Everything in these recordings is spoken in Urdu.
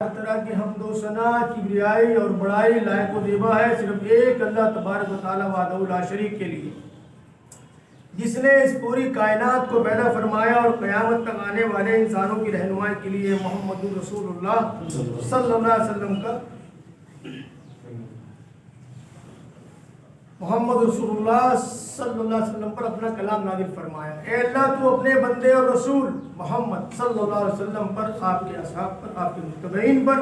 ہر طرح کی حمد و ثنا کبریائی اور بڑائی لائق و زیبا ہے صرف ایک اللہ تبارک و تعالیٰ وحدہ لا شریک کے لیے، جس نے اس پوری کائنات کو پیدا فرمایا اور قیامت تک آنے والے انسانوں کی رہنمائی کے لیے محمد رسول اللہ صلی اللہ علیہ وسلم کا محمد رسول اللہ صلی اللہ علیہ وسلم پر اپنا کلام نازل فرمایا۔ اے اللہ تو اپنے بندے اور رسول محمد صلی اللہ علیہ وسلم پر، آپ کے اصحاب پر، آپ کے متبعین پر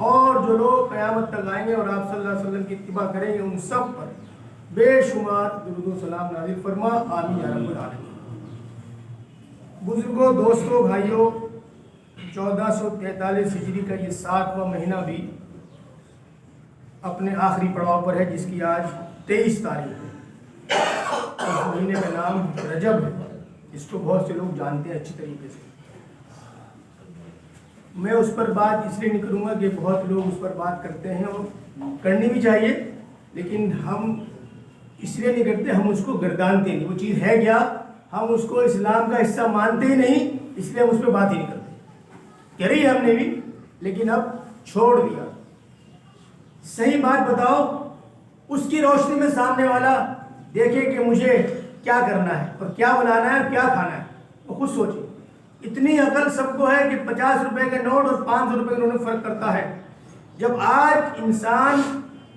اور جو لوگ قیامت تک آئیں گے اور آپ صلی اللہ علیہ وسلم کی اتباع کریں گے ان سب پر بے شمار درود و سلام نازل فرما، آمین یا رب العالمین۔ بزرگوں، دوستوں، بھائیوں، 1443 ہجری کا یہ 7واں مہینہ بھی اپنے آخری پڑاؤ پر ہے، جس کی آج 23 تاریخ ہے۔ اس مہینے کا نام رجب ہے، اس کو بہت سے لوگ جانتے ہیں اچھی طریقے سے۔ میں اس پر بات اس لیے نہیں کروں گا کہ بہت لوگ اس پر بات کرتے ہیں اور کرنی بھی چاہیے، لیکن ہم اس لیے نہیں کرتے، ہم اس کو گردانتے نہیں۔ وہ چیز ہے کیا، ہم اس کو اسلام کا حصہ مانتے ہی نہیں، اس لیے ہم اس پہ بات ہی نہیں کرتے۔ کری ہم نے بھی، لیکن اب چھوڑ دیا۔ صحیح بات بتاؤ، اس کی روشنی میں سامنے والا دیکھے کہ مجھے کیا کرنا ہے اور کیا بنانا ہے اور کیا کھانا ہے، وہ خود سوچے۔ اتنی عقل سب کو ہے کہ 50 روپے کے نوٹ اور 500 روپے کے نوٹ میں فرق کرتا ہے۔ جب آج انسان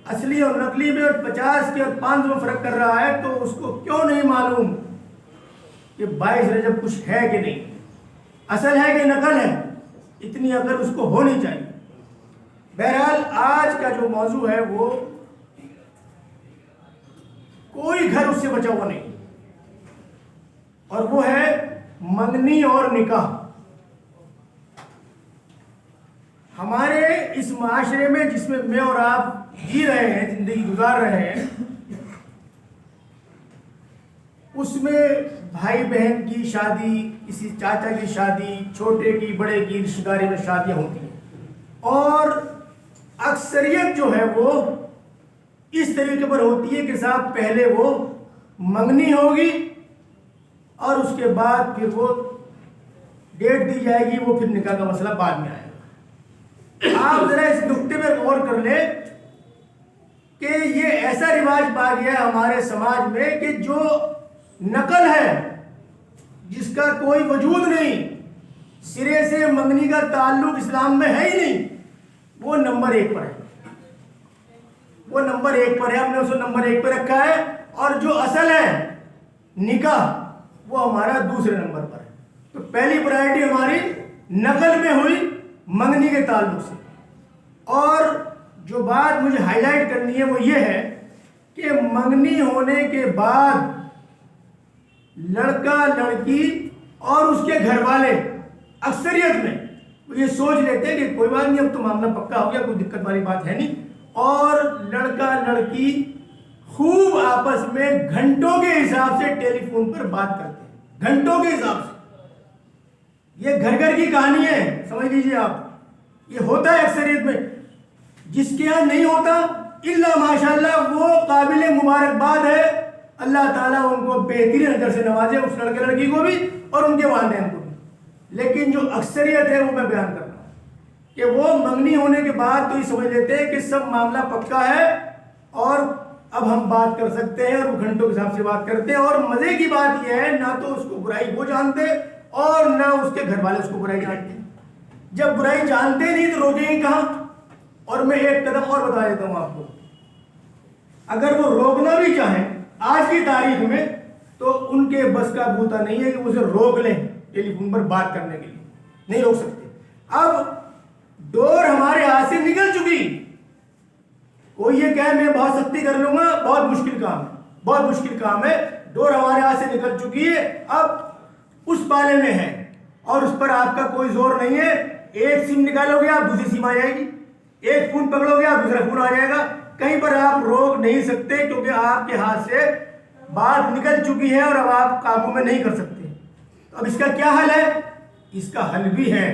اصلی اور نقلی میں اور 50 کے اور 500 میں فرق کر رہا ہے تو اس کو کیوں نہیں معلوم کہ 22 رجب کچھ ہے کہ نہیں، اصل ہے کہ نقل ہے؟ اتنی عقل اس کو ہونی چاہیے۔ بہرحال آج کا جو موضوع ہے وہ کوئی گھر اس سے بچا ہوا نہیں، اور وہ ہے منگنی اور نکاح۔ ہمارے اس معاشرے میں جس میں میں اور آپ جی رہے ہیں، زندگی گزار رہے ہیں، اس میں بھائی بہن کی شادی، کسی چاچا کی شادی، چھوٹے کی بڑے کی رشتہ داری میں شادیاں ہوتی ہیں، اور اکثریت جو ہے وہ اس طریقے پر ہوتی ہے کہ صاحب پہلے وہ منگنی ہوگی اور اس کے بعد پھر وہ ڈیٹ دی جائے گی، وہ پھر نکاح کا مسئلہ بعد میں آئے گا۔ آپ ذرا اس نقطے میں غور کر لیں کہ یہ ایسا رواج پا گیا ہے ہمارے سماج میں کہ جو نقل ہے، جس کا کوئی وجود نہیں، سرے سے منگنی کا تعلق اسلام میں ہے ہی نہیں، وہ نمبر 1 پر ہے۔ وہ نمبر 1 پر ہے، ہم نے اسے نمبر 1 پہ رکھا ہے، اور جو اصل ہے نکاح وہ ہمارا دوسرے نمبر پر ہے۔ تو پہلی پرائرٹی ہماری نقل میں ہوئی منگنی کے تعلق سے۔ اور جو بات مجھے ہائی لائٹ کرنی ہے وہ یہ ہے کہ منگنی ہونے کے بعد لڑکا لڑکی اور اس کے گھر والے اکثریت میں وہ یہ سوچ لیتے ہیں کہ کوئی بات نہیں، اب تو معاملہ پکا ہو گیا، کوئی دقت والی بات ہے نہیں، اور لڑکا لڑکی خوب آپس میں گھنٹوں کے حساب سے ٹیلی فون پر بات کرتے ہیں، گھنٹوں کے حساب سے۔ یہ گھر گھر کی کہانی ہے، سمجھ لیجیے آپ، یہ ہوتا ہے اکثریت میں۔ جس کے یہاں نہیں ہوتا الا ماشاءاللہ وہ قابل مبارکباد ہے، اللہ تعالیٰ ان کو بہترین اجر سے نوازے، اس لڑکے لڑکی کو بھی اور ان کے والدین کو بھی۔ لیکن جو اکثریت ہے وہ میں بیان کر رہا ہوں کہ وہ منگنی ہونے کے بعد تو یہ سمجھ لیتے ہیں کہ سب معاملہ پکا ہے اور اب ہم بات کر سکتے ہیں، اور وہ گھنٹوں کے حساب سے بات کرتے ہیں۔ اور مزے کی بات یہ ہے، نہ تو اس کو برائی وہ جانتے اور نہ اس کے گھر والے اس کو برائی جانتے۔ جب برائی جانتے نہیں تو روکیں گے کہاں؟ اور میں ایک قدم اور بتا دیتا ہوں آپ کو، اگر وہ روکنا بھی چاہیں آج کی تاریخ میں تو ان کے بس کا بوتا نہیں ہے کہ وہ اسے روک لیں ٹیلی فون پر بات کرنے کے لیے، نہیں روک سکتے۔ اب ڈور ہمارے ہاتھ سے نکل چکی، کوئی یہ کہے میں بہت سختی کر لوں گا، بہت مشکل کام ہے، بہت مشکل کام ہے۔ ڈور ہمارے ہاتھ سے نکل چکی ہے، اب اس پالے میں ہے اور اس پر آپ کا کوئی زور نہیں ہے۔ ایک سم نکالو گے آپ دوسری سم آ جائے گی، ایک فون پکڑو گے آپ دوسرا فون آ جائے گا، کہیں پر آپ روک نہیں سکتے کیونکہ آپ کے ہاتھ سے بات نکل چکی ہے اور اب آپ قابو میں نہیں کر سکتے۔ تو اب اس کا کیا حل ہے؟ اس کا حل بھی ہے،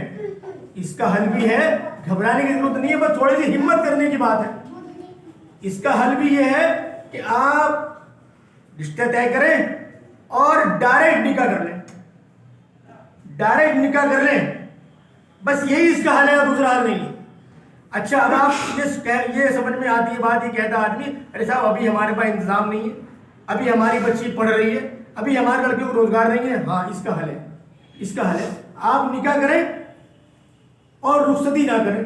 اس کا حل بھی ہے، گھبرانے کی ضرورت نہیں ہے، بس تھوڑی سی ہمت کرنے کی بات ہے۔ اس کا حل بھی یہ ہے کہ آپ رشتہ طے کریں اور ڈائریکٹ نکاح کر لیں، ڈائریکٹ نکاح کر لیں، بس یہی اس کا حل ہے، دوسرا حل نہیں ہے۔ اچھا اب آپ یہ سمجھ میں آتی ہے بات، یہ کہتا آدمی ارے صاحب ابھی ہمارے پاس انتظام نہیں ہے، ابھی ہماری بچی پڑھ رہی ہے، ابھی ہمارے لڑکے کو روزگار نہیں ہے. ہاں اس کا حل ہے، اس کا حل ہے آپ نکاح کریں اور رخصتی نہ کریں.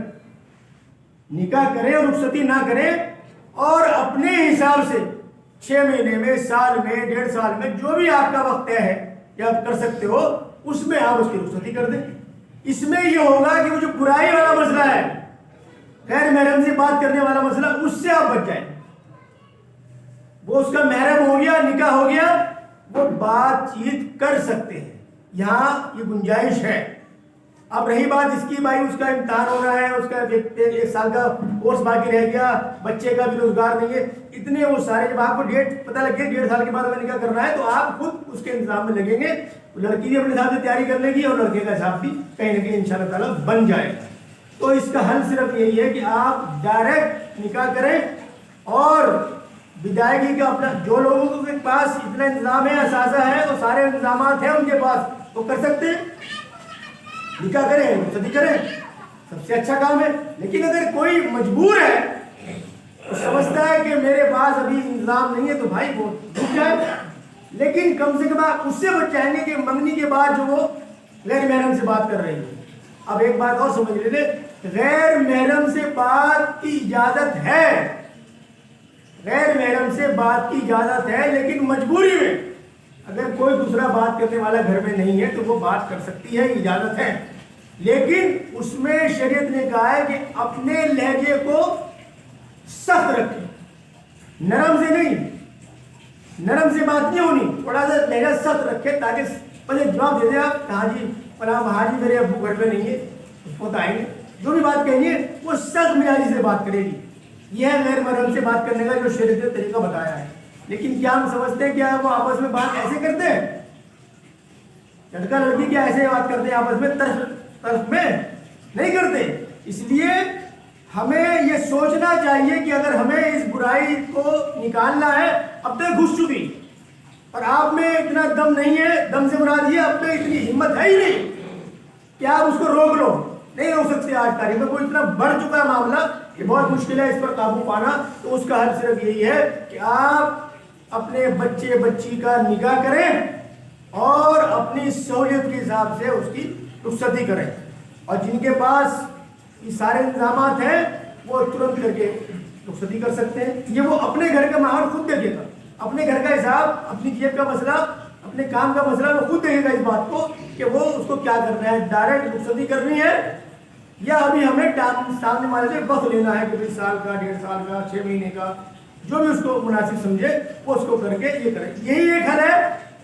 نکاح کریں اور رخصتی نہ کریں، اور اپنے حساب سے 6 مہینے میں، سال میں، 1.5 سال میں جو بھی آپ کا وقت ہے یا آپ کر سکتے ہو اس میں آپ اس کی رخصتی کر دیں. اس میں یہ ہوگا کہ وہ جو برائی والا مسئلہ ہے، غیر محرم سے بات کرنے والا مسئلہ، اس سے آپ بچ جائیں. وہ اس کا محرم ہو گیا، نکاح ہو گیا، وہ بات چیت کر سکتے ہیں، یہاں یہ گنجائش ہے. اب رہی بات اس کی، بھائی اس کا امتحان ہو رہا ہے، اس کا 1 سال کا کورس باقی رہ گیا، بچے کا بھی روزگار نہیں ہے، اتنے وہ سارے، جب آپ کو ڈیٹ پتہ لگ گئی 1.5 سال کے بعد ہمیں نکاح کرنا ہے تو آپ خود اس کے انتظام میں لگیں گے. لڑکی بھی اپنے حساب سے تیاری کر لے گی اور لڑکے کا حساب بھی کہیں نہ کہیں انشاءاللہ تعالیٰ بن جائے گا. تو اس کا حل صرف یہی ہے کہ آپ ڈائریکٹ نکاح کریں، اور ودائیگی کا اپنا، جو لوگوں کے پاس اتنا انتظام ہے، اساتذہ ہے اور سارے انتظامات ہیں ان کے پاس، وہ کر سکتے ہیں، نکاح کریں، رخصتی کریں، سب سے اچھا کام ہے. لیکن اگر کوئی مجبور ہے تو سمجھتا ہے کہ میرے پاس ابھی انتظام نہیں ہے تو بھائی وہ رک جائے، لیکن کم سے کم آپ اس سے بچ جائیں گے کہ منگنی کے بعد جو وہ غیر محرم سے بات کر رہی ہے. اب ایک بات اور سمجھ لیجیے، غیر محرم سے بات کی اجازت ہے، غیر محرم سے بات کی اجازت ہے، لیکن مجبوری میں اگر کوئی دوسرا بات کرنے والا گھر میں نہیں ہے تو وہ بات کر سکتی ہے، اجازت ہے. لیکن اس میں شریعت نے کہا ہے کہ اپنے لہجے کو سخت رکھیں، نرم سے نہیں، نرم سے بات نہیں ہونی، تھوڑا سا لہجہ سخت رکھے تاکہ پہلے جواب دے دیں آپ، کہاں جی فلاں حاجی میرے ابو گھر پہ نہیں ہے، اس کو بتائیں گے، جو بھی بات کہیں گے وہ سخت مزاجی سے بات کرے گی. یہ ہے غیر محرم سے بات کرنے کا جو شریعت نے طریقہ بتایا ہے. لیکن کیا ہم سمجھتے ہیں کیا وہ آپس میں بات ایسے کرتے ہیں؟ لڑکا لڑکی کیا ایسے بات کرتے ہیں آپس میں؟ طرف میں نہیں کرتے. اس لیے ہمیں یہ سوچنا چاہیے کہ اگر ہمیں اس برائی کو نکالنا ہے، اب تک گھس چکی اور آپ میں اتنا دم نہیں ہے، دم سے مراد یہ آپ میں اتنی ہمت ہے ہی نہیں کہ آپ اس کو روک لو، نہیں روک سکتے. آج تاریخ میں کوئی اتنا بڑھ چکا ہے معاملہ کہ بہت مشکل ہے اس پر قابو پانا. تو اس کا حل صرف یہی ہے کہ آپ اپنے بچے بچی کا نکاح کریں اور اپنی سہولیت کے حساب سے اس کی رخصتی کریں، اور جن کے پاس یہ سارے انتظامات ہیں وہ ترنت کر کے رخصتی کر سکتے ہیں. یہ وہ اپنے گھر کا ماحول خود دیکھے گا، اپنے گھر کا حساب، اپنی جیب کا مسئلہ، اپنے کام کا مسئلہ وہ خود دیکھے گا اس بات کو کہ وہ اس کو کیا کرنا ہے، ڈائریکٹ رخصتی کرنی ہے یا ابھی ہمیں سامنے والے سے وقت لینا ہے کہ 20 سال کا، 1.5 سال کا، 6 مہینے کا، جو بھی اس کو مناسب سمجھے وہ اس کو کر کے یہ کرے. یہی ایک حل ہے،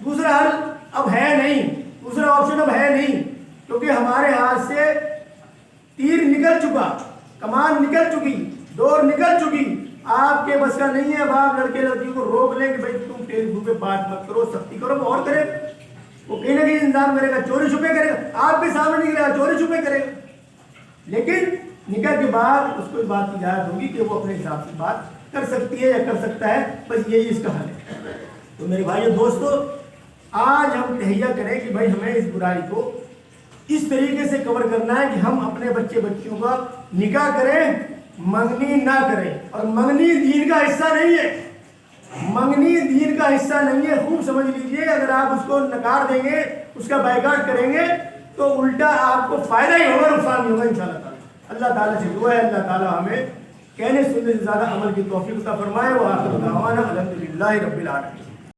دوسرا حل اب ہے نہیں، دوسرا آپشن اب ہے نہیں، کیونکہ ہمارے ہاتھ سے تیر نکل چکا، کمان نکل چکی، ڈور نکل چکی. آپ کے بس کا نہیں ہے اب آپ لڑکے لڑکیوں کو روک لیں کہ بھائی تم فیس بک پہ بات مت کرو، سختی کرو. وہ اور کرے، وہ کہیں نہ کہیں انتظام کرے گا، چوری چھپے کرے گا، آپ کے سامنے نہیں کرے گا، چوری چھپے کرے گا. لیکن نکاح کے بعد اس کو اس بات کی اجازت ہوگی کہ وہ اپنے حساب سے بات کر سکتی ہے یا کر سکتا ہے. بس یہی اس کا حل ہے. تو میرے بھائیو دوستو، آج ہم تہیہ کریں کہ بھائی ہمیں اس برائی کو اس طریقے سے کور کرنا ہے کہ ہم اپنے بچے بچیوں کا نکاح کریں، منگنی نہ کریں. اور منگنی دین کا حصہ نہیں ہے، منگنی دین کا حصہ نہیں ہے، خوب سمجھ لیجئے. اگر آپ اس کو نکار دیں گے، اس کا بائیکاٹ کریں گے تو الٹا آپ کو فائدہ ہی ہوگا، نقصان نہیں ہوگا انشاءاللہ تعالی. اللہ تعالیٰ سے دعا ہے اللہ تعالیٰ ہمیں کہنے سننے سے زیادہ عمل کی توفیق عطا فرمائے. وآخر دعوانا الحمدللہ رب العالمین.